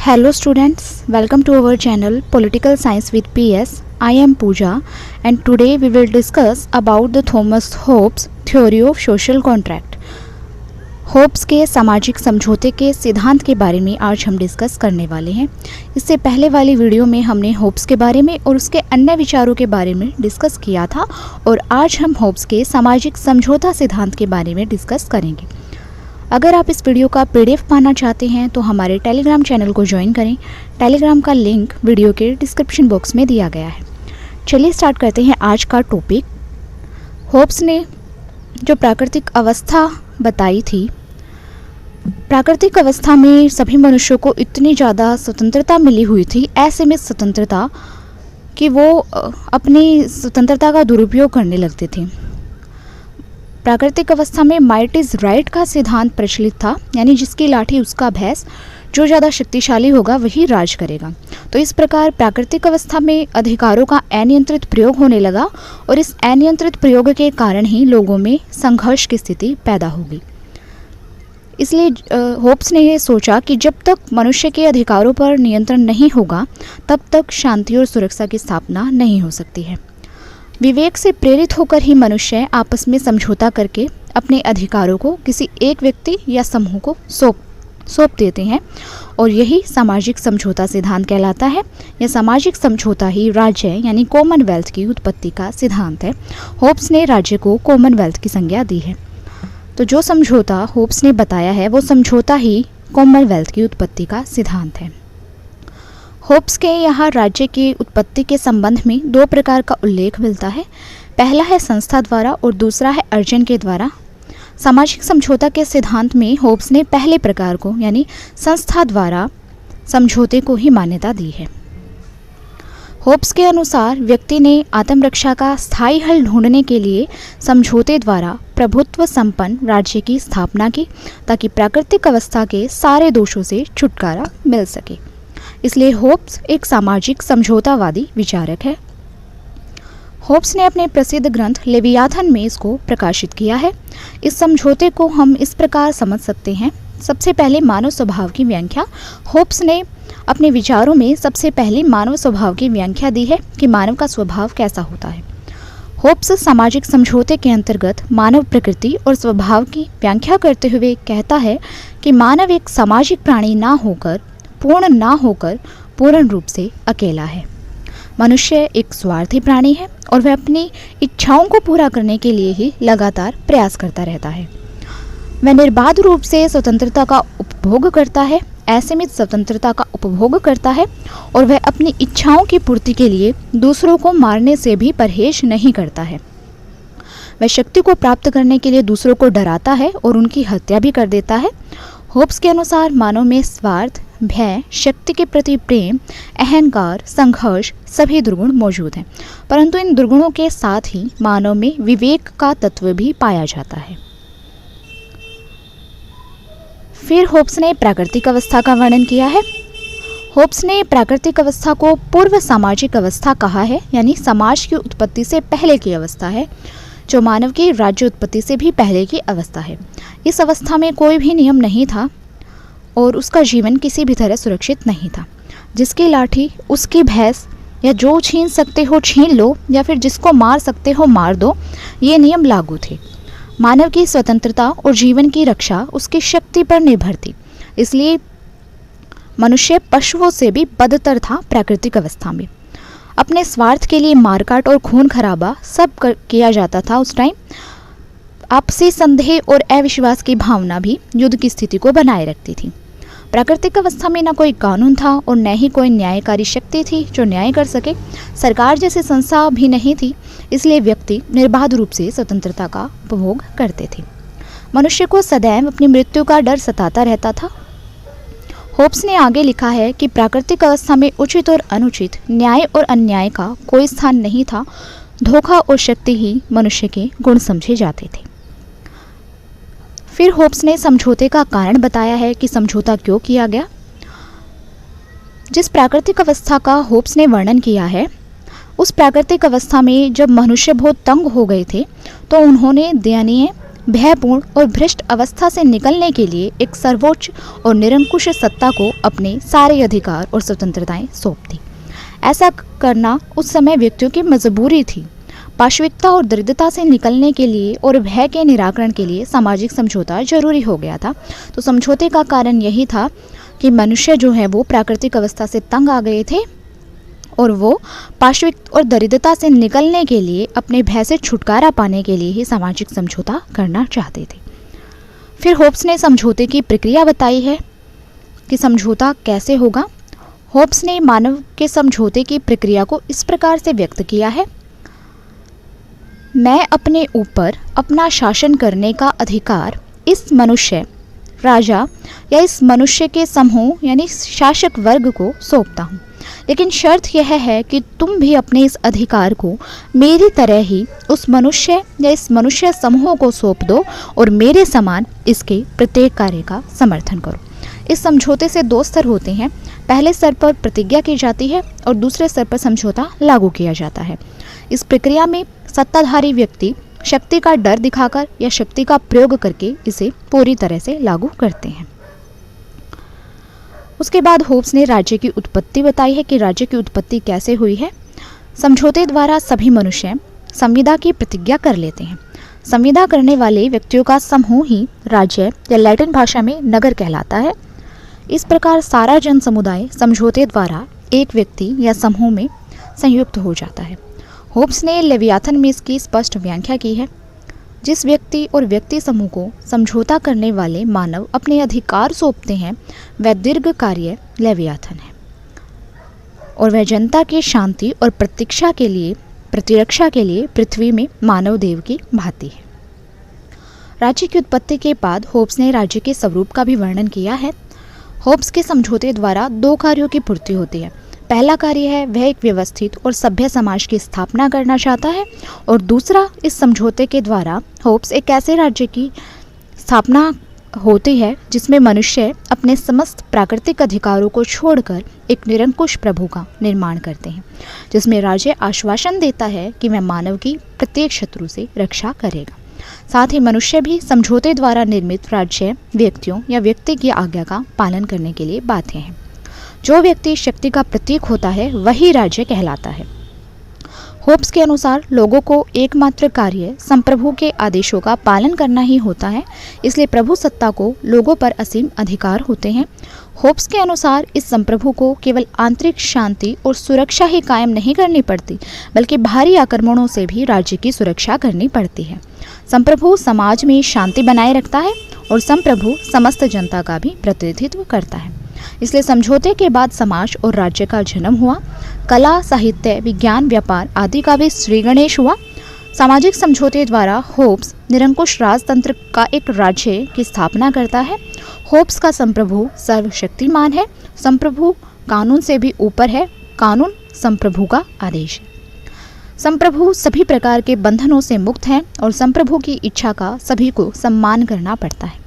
Hello students, welcome to our channel Political Science with PS. I am Pooja and today we will discuss about the Thomas Hobbes theory of social contract. Hobbes के सामाजिक समझौते के सिद्धांत के बारे में आज हम डिस्कस करने वाले हैं। इससे पहले वाली वीडियो में हमने होब्स के बारे में और उसके अन्य विचारों के बारे में डिस्कस किया था और आज हम होब्स के सामाजिक समझौता सिद्धांत के बारे में डिस्कस करेंगे। अगर आप इस वीडियो का PDF पाना चाहते हैं तो हमारे टेलीग्राम चैनल को ज्वाइन करें। टेलीग्राम का लिंक वीडियो के डिस्क्रिप्शन बॉक्स में दिया गया है। चलिए स्टार्ट करते हैं आज का टॉपिक। होब्स ने जो प्राकृतिक अवस्था बताई थी, प्राकृतिक अवस्था में सभी मनुष्यों को इतनी ज़्यादा स्वतंत्रता मिली हुई थी, ऐसे में स्वतंत्रता कि वो अपनी स्वतंत्रता का दुरुपयोग करने लगते थे। प्राकृतिक अवस्था में माइट इज़ राइट का सिद्धांत प्रचलित था, यानी जिसकी लाठी उसका भैंस, जो ज़्यादा शक्तिशाली होगा वही राज करेगा। तो इस प्रकार प्राकृतिक अवस्था में अधिकारों का अनियंत्रित प्रयोग होने लगा और इस अनियंत्रित प्रयोग के कारण ही लोगों में संघर्ष की स्थिति पैदा होगी। इसलिए होब्स ने ये सोचा कि जब तक मनुष्य के अधिकारों पर नियंत्रण नहीं होगा तब तक शांति और सुरक्षा की स्थापना नहीं हो सकती है। विवेक से प्रेरित होकर ही मनुष्य आपस में समझौता करके अपने अधिकारों को किसी एक व्यक्ति या समूह को सौंप देते हैं और यही सामाजिक समझौता सिद्धांत कहलाता है। यह सामाजिक समझौता ही राज्य यानी कॉमनवेल्थ की उत्पत्ति का सिद्धांत है। होब्स ने राज्य को कॉमनवेल्थ की संज्ञा दी है। तो जो समझौता होब्स ने बताया है वो समझौता ही कॉमनवेल्थ की उत्पत्ति का सिद्धांत है। होब्स के यहाँ राज्य की उत्पत्ति के संबंध में दो प्रकार का उल्लेख मिलता है। पहला है संस्था द्वारा और दूसरा है अर्जन के द्वारा। सामाजिक समझौता के सिद्धांत में होब्स ने पहले प्रकार को यानी संस्था द्वारा समझौते को ही मान्यता दी है। होब्स के अनुसार व्यक्ति ने आत्मरक्षा का स्थायी हल ढूंढने के लिए समझौते द्वारा प्रभुत्व संपन्न राज्य की स्थापना की ताकि प्राकृतिक अवस्था के सारे दोषों से छुटकारा मिल सके। इसलिए होब्स एक सामाजिक समझौतावादी विचारक है। होब्स ने अपने प्रसिद्ध ग्रंथ लेवियाथन में इसको प्रकाशित किया है। इस समझौते को हम इस प्रकार समझ सकते हैं। सबसे पहले मानव स्वभाव की व्याख्या। होब्स ने अपने विचारों में सबसे पहले मानव स्वभाव की व्याख्या दी है कि मानव का स्वभाव कैसा होता है। होब्स सामाजिक समझौते के अंतर्गत मानव प्रकृति और स्वभाव की व्याख्या करते हुए कहता है कि मानव एक सामाजिक प्राणी ना होकर पूर्ण रूप से अकेला है। मनुष्य एक स्वार्थी प्राणी है और वह अपनी इच्छाओं को पूरा करने के लिए ही लगातार प्रयास करता रहता है। वह निर्बाध रूप से स्वतंत्रता का उपभोग करता है, असीमित स्वतंत्रता का उपभोग करता है और वह अपनी इच्छाओं की पूर्ति के लिए दूसरों को मारने से भी परहेज नहीं करता है। वह शक्ति को प्राप्त करने के लिए दूसरों को डराता है और उनकी हत्या भी कर देता है। होब्स के अनुसार मानव में स्वार्थ, भय, शक्ति के प्रति प्रेम, अहंकार, संघर्ष सभी दुर्गुण मौजूद हैं, परंतु इन दुर्गुणों के साथ ही मानव में विवेक का तत्व भी पाया जाता है। फिर होब्स ने प्राकृतिक अवस्था का वर्णन किया है। होब्स ने प्राकृतिक अवस्था को पूर्व सामाजिक अवस्था कहा है, यानी समाज की उत्पत्ति से पहले की अवस्था है, जो मानव की राज्य उत्पत्ति से भी पहले की अवस्था है। इस अवस्था में कोई भी नियम नहीं था और उसका जीवन किसी भी तरह सुरक्षित नहीं था। जिसकी लाठी उसकी भैंस, या जो छीन सकते हो छीन लो या फिर जिसको मार सकते हो मार दो, ये नियम लागू थे। मानव की स्वतंत्रता और जीवन की रक्षा उसकी शक्ति पर निर्भर थी। इसलिए मनुष्य पशुओं से भी बदतर था। प्राकृतिक अवस्था में अपने स्वार्थ के लिए मारकाट और खून खराबा सब किया जाता था। उस टाइम आपसी संदेह और अविश्वास की भावना भी युद्ध की स्थिति को बनाए रखती थी। प्राकृतिक अवस्था में न कोई कानून था और न ही कोई न्यायकारी शक्ति थी जो न्याय कर सके। सरकार जैसी संस्था भी नहीं थी, इसलिए व्यक्ति निर्बाध रूप से स्वतंत्रता का उपभोग करते थे। मनुष्य को सदैव अपनी मृत्यु का डर सताता रहता था। होब्स ने आगे लिखा है कि प्राकृतिक अवस्था में उचित और अनुचित, न्याय और अन्याय का कोई स्थान नहीं था। धोखा और शक्ति ही मनुष्य के गुण समझे जाते थे। फिर होब्स ने समझौते का कारण बताया है कि समझौता क्यों किया गया। जिस प्राकृतिक अवस्था का होब्स ने वर्णन किया है, उस प्राकृतिक अवस्था में जब मनुष्य बहुत तंग हो गए थे तो उन्होंने दयनीय, भयपूर्ण और भ्रष्ट अवस्था से निकलने के लिए एक सर्वोच्च और निरंकुश सत्ता को अपने सारे अधिकार और स्वतंत्रताएं सौंप दी। ऐसा करना उस समय व्यक्तियों की मजबूरी थी। पाशविकता और दरिद्रता से निकलने के लिए और भय के निराकरण के लिए सामाजिक समझौता जरूरी हो गया था। तो समझौते का कारण यही था कि मनुष्य जो है वो प्राकृतिक अवस्था से तंग आ गए थे और वो पाशविक और दरिद्रता से निकलने के लिए अपने भय से छुटकारा पाने के लिए ही सामाजिक समझौता करना चाहते थे। फिर होब्स ने समझौते की प्रक्रिया बताई है कि समझौता कैसे होगा। होब्स ने मानव के समझौते की प्रक्रिया को इस प्रकार से व्यक्त किया है, मैं अपने ऊपर अपना शासन करने का अधिकार इस मनुष्य, राजा या इस मनुष्य के समूह यानी शासक वर्ग को सौंपता हूँ, लेकिन शर्त यह है कि तुम भी अपने इस अधिकार को मेरी तरह ही उस मनुष्य या इस मनुष्य समूह को सौंप दो और मेरे समान इसके प्रत्येक कार्य का समर्थन करो। इस समझौते से दो स्तर होते हैं। पहले स्तर पर प्रतिज्ञा की जाती है और दूसरे स्तर पर समझौता लागू किया जाता है। इस प्रक्रिया में सत्ताधारी व्यक्ति शक्ति का डर दिखाकर या शक्ति का प्रयोग करके इसे पूरी तरह से लागू करते हैं। उसके बाद होब्स ने राज्य की उत्पत्ति बताई है कि राज्य की उत्पत्ति कैसे हुई है। समझौते द्वारा सभी मनुष्य संविदा की प्रतिज्ञा कर लेते हैं। संविदा करने वाले व्यक्तियों का समूह ही राज्य या लैटिन भाषा में नगर कहलाता है। इस प्रकार सारा जन समुदाय समझौते द्वारा एक व्यक्ति या समूह में संयुक्त हो जाता है। होब्स ने लेवियाथन में इसकी स्पष्ट व्याख्या की है। जिस व्यक्ति और व्यक्ति समूह को समझौता करने वाले मानव अपने अधिकार सौंपते हैं वह दीर्घकाय लेवियाथन है और वह जनता की शांति और प्रतिरक्षा के लिए पृथ्वी में मानव देव की भांति है। राज्य की उत्पत्ति के बाद होब्स ने राज्य के स्वरूप का भी वर्णन किया है। होब्स के समझौते द्वारा दो कार्यों की पूर्ति होती है। पहला कार्य है वह एक व्यवस्थित और सभ्य समाज की स्थापना करना चाहता है और दूसरा, इस समझौते के द्वारा होब्स एक ऐसे राज्य की स्थापना होती है जिसमें मनुष्य अपने समस्त प्राकृतिक अधिकारों को छोड़कर एक निरंकुश प्रभु का निर्माण करते हैं, जिसमें राज्य आश्वासन देता है कि वह मानव की प्रत्येक शत्रु से रक्षा करेगा। साथ ही मनुष्य भी समझौते द्वारा निर्मित राज्य व्यक्तियों या व्यक्ति की आज्ञा का पालन करने के लिए बाध्य है। जो व्यक्ति शक्ति का प्रतीक होता है वही राज्य कहलाता है। होब्स के अनुसार लोगों को एकमात्र कार्य संप्रभु के आदेशों का पालन करना ही होता है, इसलिए प्रभु सत्ता को लोगों पर असीम अधिकार होते हैं। होब्स के अनुसार इस संप्रभु को केवल आंतरिक शांति और सुरक्षा ही कायम नहीं करनी पड़ती, बल्कि बाहरी आक्रमणों से भी राज्य की सुरक्षा करनी पड़ती है। संप्रभु समाज में शांति बनाए रखता है और संप्रभु समस्त जनता का भी प्रतिनिधित्व करता है। इसलिए समझौते के बाद समाज और राज्य का जन्म हुआ। कला, साहित्य, विज्ञान, व्यापार आदि का भी श्रीगणेश हुआ। सामाजिक समझौते द्वारा होब्स निरंकुश राजतंत्र का एक राज्य की स्थापना करता है। होब्स का संप्रभु सर्वशक्तिमान है। संप्रभु कानून से भी ऊपर है। कानून संप्रभु का आदेश है। संप्रभु सभी प्रकार के बंधनों से मुक्त है और संप्रभु की इच्छा का सभी को सम्मान करना पड़ता है।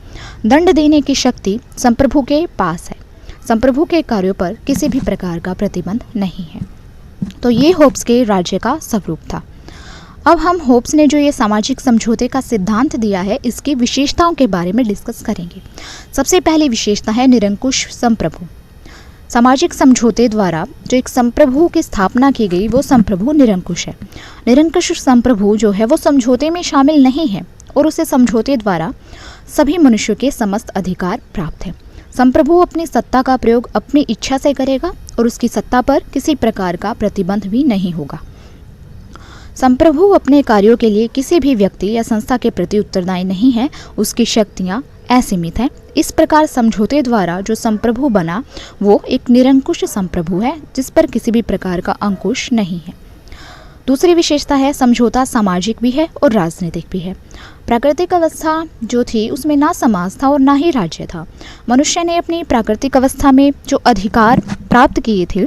दंड देने की शक्ति संप्रभु के पास है। संप्रभु के कार्यों पर किसी भी प्रकार का प्रतिबंध नहीं है। तो ये होब्स के राज्य का स्वरूप था। अब हम होब्स ने जो ये सामाजिक समझौते का सिद्धांत दिया है इसकी विशेषताओं के बारे में डिस्कस करेंगे। सबसे पहली विशेषता है निरंकुश संप्रभु। सामाजिक समझौते द्वारा जो एक संप्रभु की स्थापना की गई वो संप्रभु निरंकुश है। निरंकुश संप्रभु जो है वो समझौते में शामिल नहीं है और उसे समझौते द्वारा सभी मनुष्यों के समस्त अधिकार प्राप्त है। संप्रभु अपनी सत्ता का प्रयोग अपनी इच्छा से करेगा और उसकी सत्ता पर किसी प्रकार का प्रतिबंध भी नहीं होगा। संप्रभु अपने कार्यों के लिए किसी भी व्यक्ति या संस्था के प्रति उत्तरदायी नहीं है। उसकी शक्तियाँ असीमित हैं। इस प्रकार समझौते द्वारा जो संप्रभु बना वो एक निरंकुश संप्रभु है जिस पर किसी भी प्रकार का अंकुश नहीं है। दूसरी विशेषता है समझौता सामाजिक भी है और राजनीतिक भी है। प्राकृतिक अवस्था जो थी उसमें ना समाज था और ना ही राज्य था। मनुष्य ने अपनी प्राकृतिक अवस्था में जो अधिकार प्राप्त किए थे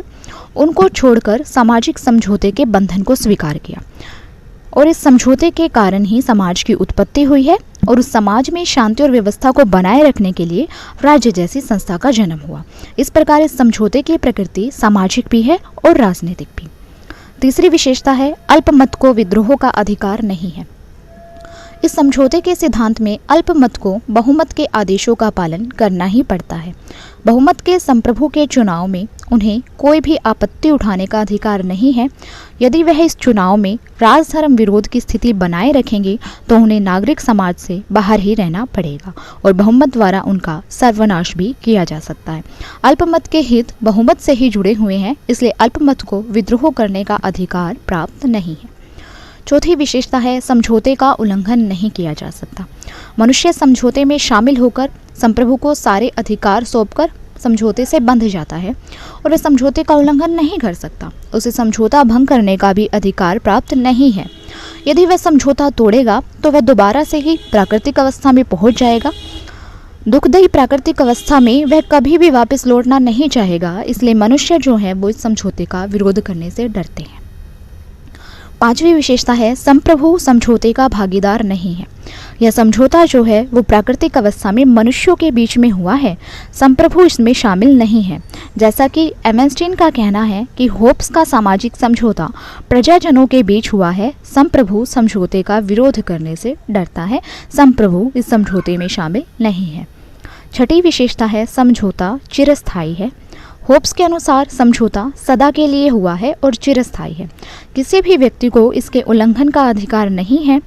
उनको छोड़कर सामाजिक समझौते के बंधन को स्वीकार किया और इस समझौते के कारण ही समाज की उत्पत्ति हुई है और उस समाज में शांति और व्यवस्था को बनाए रखने के लिए राज्य जैसी संस्था का जन्म हुआ। इस प्रकार इस समझौते की प्रकृति सामाजिक भी है और राजनीतिक भी। तीसरी विशेषता है अल्पमत को विद्रोह का अधिकार नहीं है। इस समझौते के सिद्धांत में अल्पमत को बहुमत के आदेशों का पालन करना ही पड़ता है। बहुमत के संप्रभु के चुनाव में उन्हें कोई भी आपत्ति उठाने का अधिकार नहीं है। यदि वह इस चुनाव में राजधर्म विरोध की स्थिति बनाए रखेंगे तो उन्हें नागरिक समाज से बाहर ही रहना पड़ेगा और बहुमत द्वारा उनका सर्वनाश भी किया जा सकता है। अल्पमत के हित बहुमत से ही जुड़े हुए हैं, इसलिए अल्पमत को विद्रोह करने का अधिकार प्राप्त नहीं है। चौथी विशेषता है समझौते का उल्लंघन नहीं किया जा सकता। मनुष्य समझौते में शामिल होकर संप्रभु को सारे अधिकार सौंपकर समझौते से बंध जाता है और वह समझौते का उल्लंघन नहीं कर सकता। उसे समझौता भंग करने का भी अधिकार प्राप्त नहीं है। यदि वह समझौता तोड़ेगा तो वह दोबारा से ही प्राकृतिक अवस्था में पहुंच जाएगा। दुखदायी प्राकृतिक अवस्था में वह कभी भी वापस लौटना नहीं चाहेगा। इसलिए मनुष्य जो है वो इस समझौते का विरोध करने से डरते हैं। पांचवी विशेषता है संप्रभु समझौते का भागीदार नहीं है। यह समझौता जो है वो प्राकृतिक अवस्था में मनुष्यों के बीच में हुआ है, संप्रभु इसमें शामिल नहीं है। जैसा कि एमेंस्टीन का कहना है कि होब्स का सामाजिक समझौता प्रजाजनों के बीच हुआ है, संप्रभु समझौते का विरोध करने से डरता है, संप्रभु इस समझौते में शामिल नहीं है। छठी विशेषता है समझौता चिरस्थायी है। होब्स के अनुसार समझौता सदा के लिए हुआ है और चिरस्थायी है। किसी भी व्यक्ति को इसके उल्लंघन का अधिकार नहीं है।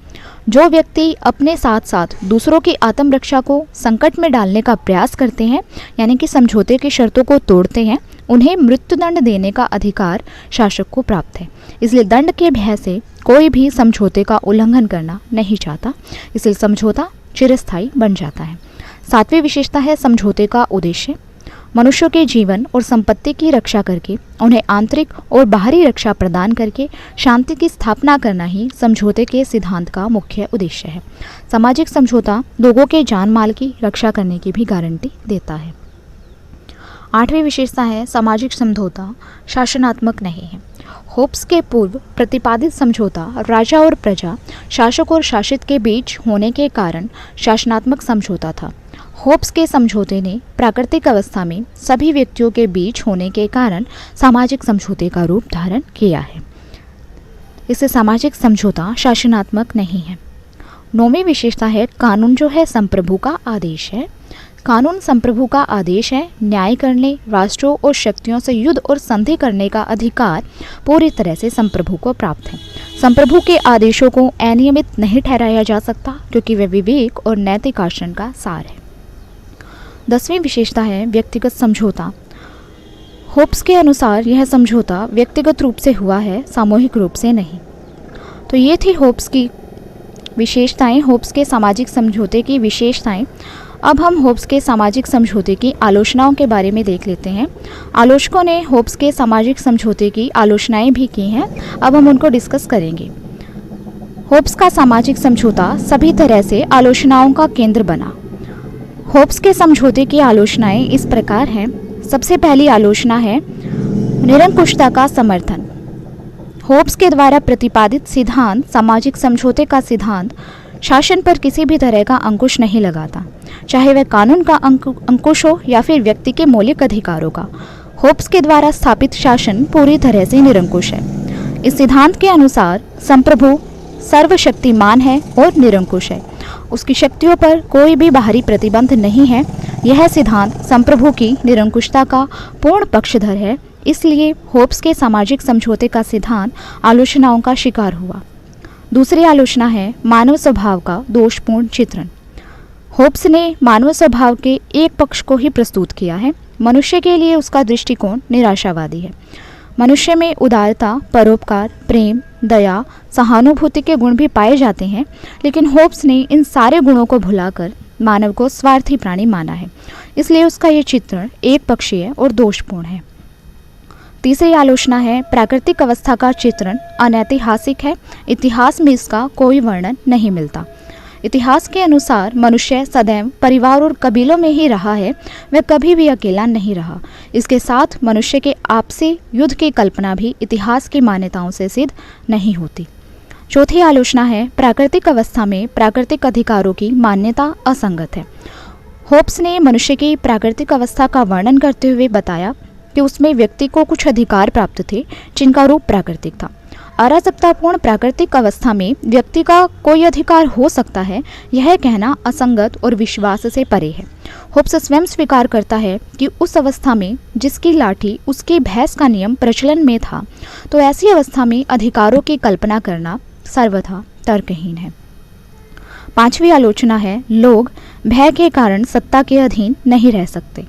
जो व्यक्ति अपने साथ साथ दूसरों की आत्मरक्षा को संकट में डालने का प्रयास करते हैं, यानी कि समझौते की शर्तों को तोड़ते हैं, उन्हें मृत्युदंड देने का अधिकार शासक को प्राप्त है। इसलिए दंड के भय से कोई भी समझौते का उल्लंघन करना नहीं चाहता, इसलिए समझौता चिरस्थायी बन जाता है। सातवीं विशेषता है समझौते का उद्देश्य। मनुष्यों के जीवन और संपत्ति की रक्षा करके उन्हें आंतरिक और बाहरी रक्षा प्रदान करके शांति की स्थापना करना ही समझौते के सिद्धांत का मुख्य उद्देश्य है। सामाजिक समझौता लोगों के जान माल की रक्षा करने की भी गारंटी देता है। आठवीं विशेषता है सामाजिक समझौता शासनात्मक नहीं है। होब्स के पूर्व प्रतिपादित समझौता राजा और प्रजा, शासक और शासित के बीच होने के कारण शासनात्मक समझौता था। होब्स के समझौते ने प्राकृतिक अवस्था में सभी व्यक्तियों के बीच होने के कारण सामाजिक समझौते का रूप धारण किया है। इससे सामाजिक समझौता शासनात्मक नहीं है। नौवीं विशेषता है कानून जो है संप्रभु का आदेश है। कानून संप्रभु का आदेश है। न्याय करने, राष्ट्रों और शक्तियों से युद्ध और संधि करने का अधिकार पूरी तरह से संप्रभु को प्राप्त है। संप्रभु के आदेशों को अनियमित नहीं ठहराया जा सकता क्योंकि वे विवेक और नैतिक आचरण का सार है। 10वीं विशेषता है व्यक्तिगत समझौता। होब्स के अनुसार यह समझौता व्यक्तिगत रूप से हुआ है, सामूहिक रूप से नहीं। तो ये थी होब्स की विशेषताएं, होब्स के सामाजिक समझौते की विशेषताएं। अब हम होब्स के सामाजिक समझौते की आलोचनाओं के बारे में देख लेते हैं। आलोचकों ने होब्स के सामाजिक समझौते की आलोचनाएं भी की हैं, अब हम उनको डिस्कस करेंगे। होब्स का सामाजिक समझौता सभी तरह से आलोचनाओं का केंद्र बना। होब्स के समझौते की आलोचनाएं इस प्रकार हैं। सबसे पहली आलोचना है निरंकुशता का समर्थन। होब्स के द्वारा प्रतिपादित सिद्धांत सामाजिक समझौते का सिद्धांत शासन पर किसी भी तरह का अंकुश नहीं लगाता, चाहे वह कानून का अंकुश हो या फिर व्यक्ति के मौलिक अधिकारों का। होब्स के द्वारा स्थापित शासन पूरी तरह से निरंकुश है। इस सिद्धांत के अनुसार संप्रभु सर्वशक्तिमान है और निरंकुश है। उसकी शक्तियों पर कोई भी बाहरी प्रतिबंध नहीं है। यह सिद्धांत संप्रभु की निरंकुशता का पूर्ण पक्षधर है। इसलिए होब्स के सामाजिक समझौते का सिद्धांत आलोचनाओं का शिकार हुआ। दूसरी आलोचना है मानव स्वभाव का दोषपूर्ण चित्रण। होब्स ने मानव स्वभाव के एक पक्ष को ही प्रस्तुत किया है। मनुष्य के लिए उसका दृष्टिकोण निराशावादी है। मनुष्य में उदारता, परोपकार, प्रेम, दया, सहानुभूति के गुण भी पाए जाते हैं, लेकिन होब्स ने इन सारे गुणों को भुलाकर मानव को स्वार्थी प्राणी माना है। इसलिए उसका ये चित्रण एक पक्षीय और दोषपूर्ण है। तीसरी आलोचना है प्राकृतिक अवस्था का चित्रण अनैतिहासिक है। इतिहास में इसका कोई वर्णन नहीं मिलता। इतिहास के अनुसार मनुष्य सदैव परिवार और कबीलों में ही रहा है, वह कभी भी अकेला नहीं रहा। इसके साथ मनुष्य के आपसी युद्ध की कल्पना भी इतिहास की मान्यताओं से सिद्ध नहीं होती। चौथी आलोचना है प्राकृतिक अवस्था में प्राकृतिक अधिकारों की मान्यता असंगत है। होब्स ने मनुष्य की प्राकृतिक अवस्था का वर्णन करते हुए बताया कि उसमें व्यक्ति को कुछ अधिकार प्राप्त थे जिनका रूप प्राकृतिक था। अराजकतापूर्ण प्राकृतिक अवस्था में व्यक्ति का कोई अधिकार हो सकता है, यह कहना असंगत और विश्वास से परे है। होब्स स्वयं स्वीकार करता है कि उस अवस्था में जिसकी लाठी उसकी भैंस का नियम प्रचलन में था, तो ऐसी अवस्था में अधिकारों की कल्पना करना सर्वथा तर्कहीन है। 5वीं आलोचना है, लोग भय के कारण सत्ता के अधीन नहीं रह सकते।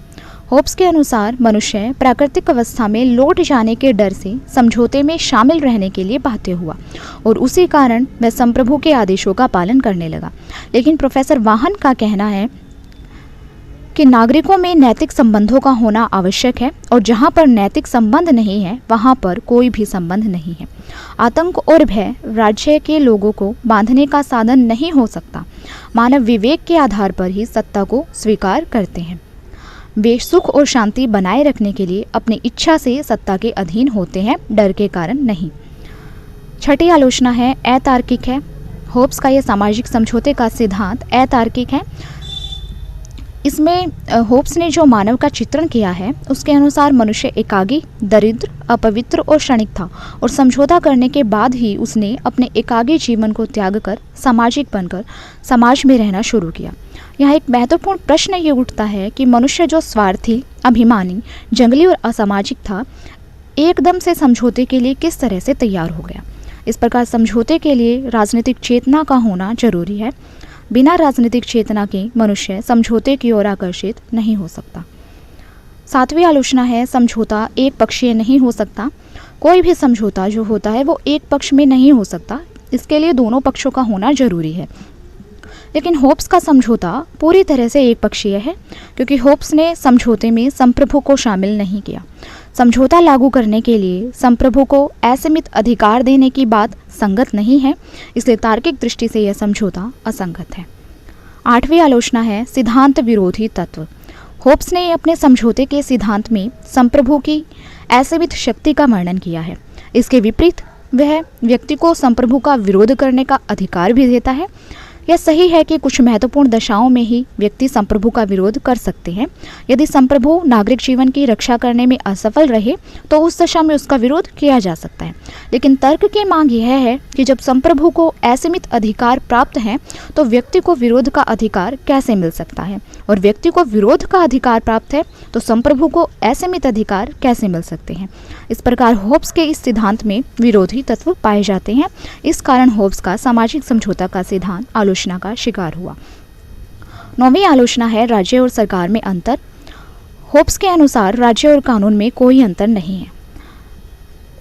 होब्स के अनुसार मनुष्य प्राकृतिक अवस्था में लौट जाने के डर से समझौते में शामिल रहने के लिए बाध्य हुआ और उसी कारण वह संप्रभु के आदेशों का पालन करने लगा। लेकिन प्रोफेसर वाहन का कहना है कि नागरिकों में नैतिक संबंधों का होना आवश्यक है और जहां पर नैतिक संबंध नहीं है वहां पर कोई भी संबंध नहीं है। आतंक और भय राज्य के लोगों को बांधने का साधन नहीं हो सकता। मानव विवेक के आधार पर ही सत्ता को स्वीकार करते हैं। वे सुख और शांति बनाए रखने के लिए अपनी इच्छा से सत्ता के अधीन होते हैं, डर के कारण नहीं। 6ठी आलोचना है, अतार्किक है। होब्स का यह सामाजिक समझौते का सिद्धांत अतार्किक है। इसमें होब्स ने जो मानव का चित्रण किया है उसके अनुसार मनुष्य एकाकी, दरिद्र, अपवित्र और क्षणिक था और समझौता करने के बाद ही उसने अपने एकाकी जीवन को त्याग कर सामाजिक बनकर समाज में रहना शुरू किया। यहाँ एक महत्वपूर्ण प्रश्न ये उठता है कि मनुष्य जो स्वार्थी, अभिमानी, जंगली और असामाजिक था, एकदम से समझौते के लिए किस तरह से तैयार हो गया। इस प्रकार समझौते के लिए राजनीतिक चेतना का होना जरूरी है। बिना राजनीतिक चेतना के मनुष्य समझौते की ओर आकर्षित नहीं हो सकता। 7वीं आलोचना है, समझौता एक पक्षीय नहीं हो सकता। कोई भी समझौता जो होता है वो एक पक्ष में नहीं हो सकता, इसके लिए दोनों पक्षों का होना जरूरी है। लेकिन होब्स का समझौता पूरी तरह से एक पक्षीय है, क्योंकि होब्स ने समझौते में संप्रभु को शामिल नहीं किया। समझौता लागू करने के लिए संप्रभु को असीमित अधिकार देने की बात संगत नहीं है, इसलिए तार्किक दृष्टि से यह समझौता असंगत है। 8वीं आलोचना है, सिद्धांत विरोधी तत्व। होब्स ने अपने समझौते के सिद्धांत में संप्रभु की असीमित शक्ति का वर्णन किया है। इसके विपरीत वह व्यक्ति को संप्रभु का विरोध करने का अधिकार भी देता है। यह सही है कि कुछ महत्वपूर्ण दशाओं में ही व्यक्ति संप्रभु का विरोध कर सकते हैं। यदि संप्रभु नागरिक जीवन की रक्षा करने में असफल रहे तो उस दशा में उसका विरोध किया जा सकता है। लेकिन तर्क की मांग यह है कि जब संप्रभु को असीमित अधिकार प्राप्त है तो व्यक्ति को विरोध का अधिकार कैसे मिल सकता है, और व्यक्ति को विरोध का अधिकार प्राप्त है तो संप्रभु को असीमित अधिकार कैसे मिल सकते हैं। इस प्रकार होब्स के इस सिद्धांत में विरोधी तत्व पाए जाते हैं। इस कारण होब्स का सामाजिक समझौता का सिद्धांत आलोचना का शिकार हुआ। 9वीं आलोचना है, राज्य और सरकार में अंतर। होब्स के अनुसार राज्य और कानून में कोई अंतर नहीं है।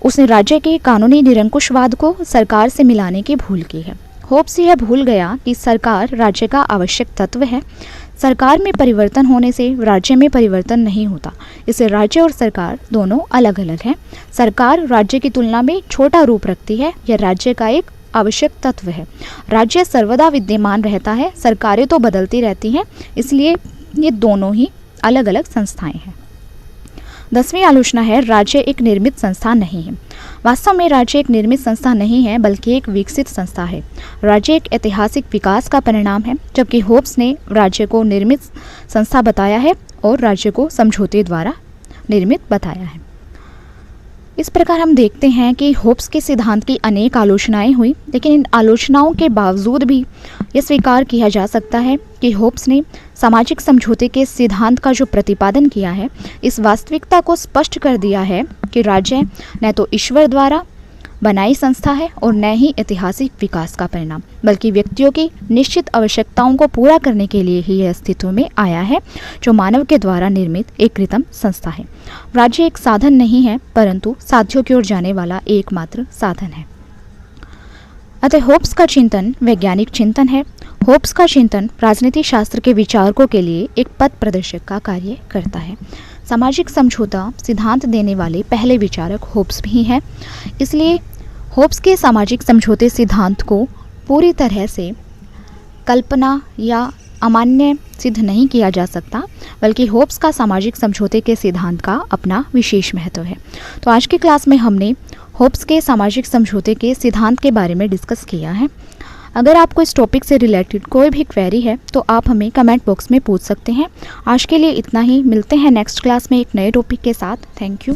उसने राज्य के कानूनी निरंकुशवाद को सरकार से मिलाने की भूल की है। होब्स यह भूल गया कि सरकार राज्य का आवश्यक तत्व है। सरकार में परिवर्तन होने से राज्य में परिवर्तन नहीं होता। इससे राज्य और सरकार दोनों अलग अलग हैं। सरकार राज्य की तुलना में छोटा रूप रखती है। यह राज्य का एक आवश्यक तत्व है। राज्य सर्वदा विद्यमान रहता है, सरकारें तो बदलती रहती हैं, इसलिए ये दोनों ही अलग अलग संस्थाएं हैं। 10वीं आलोचना है, राज्य एक निर्मित संस्था नहीं है। वास्तव में राज्य एक निर्मित संस्था नहीं है, बल्कि एक विकसित संस्था है। राज्य एक ऐतिहासिक विकास का परिणाम है, जबकि होब्स ने राज्य को निर्मित संस्था बताया है और राज्य को समझौते द्वारा निर्मित बताया है। इस प्रकार हम देखते हैं कि होब्स के सिद्धांत की अनेक आलोचनाएं हुई, लेकिन इन आलोचनाओं के बावजूद भी यह स्वीकार किया जा सकता है कि होब्स ने सामाजिक समझौते के सिद्धांत का जो प्रतिपादन किया है, इस वास्तविकता को स्पष्ट कर दिया है कि राज्य न तो ईश्वर द्वारा बनाई संस्था है और न ही ऐतिहासिक विकास का परिणाम, बल्कि व्यक्तियों की निश्चित आवश्यकताओं को पूरा करने के लिए ही यह अस्तित्व में आया है, जो मानव के द्वारा निर्मित एक कृत्रिम संस्था है। राज्य एक साधन नहीं है, परंतु साध्यों की ओर जाने वाला एकमात्र साधन है। अतः होब्स का चिंतन वैज्ञानिक चिंतन है। होब्स का चिंतन राजनीति शास्त्र के विचारकों के लिए एक पथ प्रदर्शक का कार्य करता है। सामाजिक समझौता सिद्धांत देने वाले पहले विचारक होब्स भी हैं। इसलिए होब्स के सामाजिक समझौते सिद्धांत को पूरी तरह से कल्पना या अमान्य सिद्ध नहीं किया जा सकता, बल्कि होब्स का सामाजिक समझौते के सिद्धांत का अपना विशेष महत्व है। तो आज की क्लास में हमने होब्स के सामाजिक समझौते के सिद्धांत के बारे में डिस्कस किया है। अगर आपको इस टॉपिक से रिलेटेड कोई भी क्वेरी है तो आप हमें कमेंट बॉक्स में पूछ सकते हैं। आज के लिए इतना ही, मिलते हैं नेक्स्ट क्लास में एक नए टॉपिक के साथ। Thank you.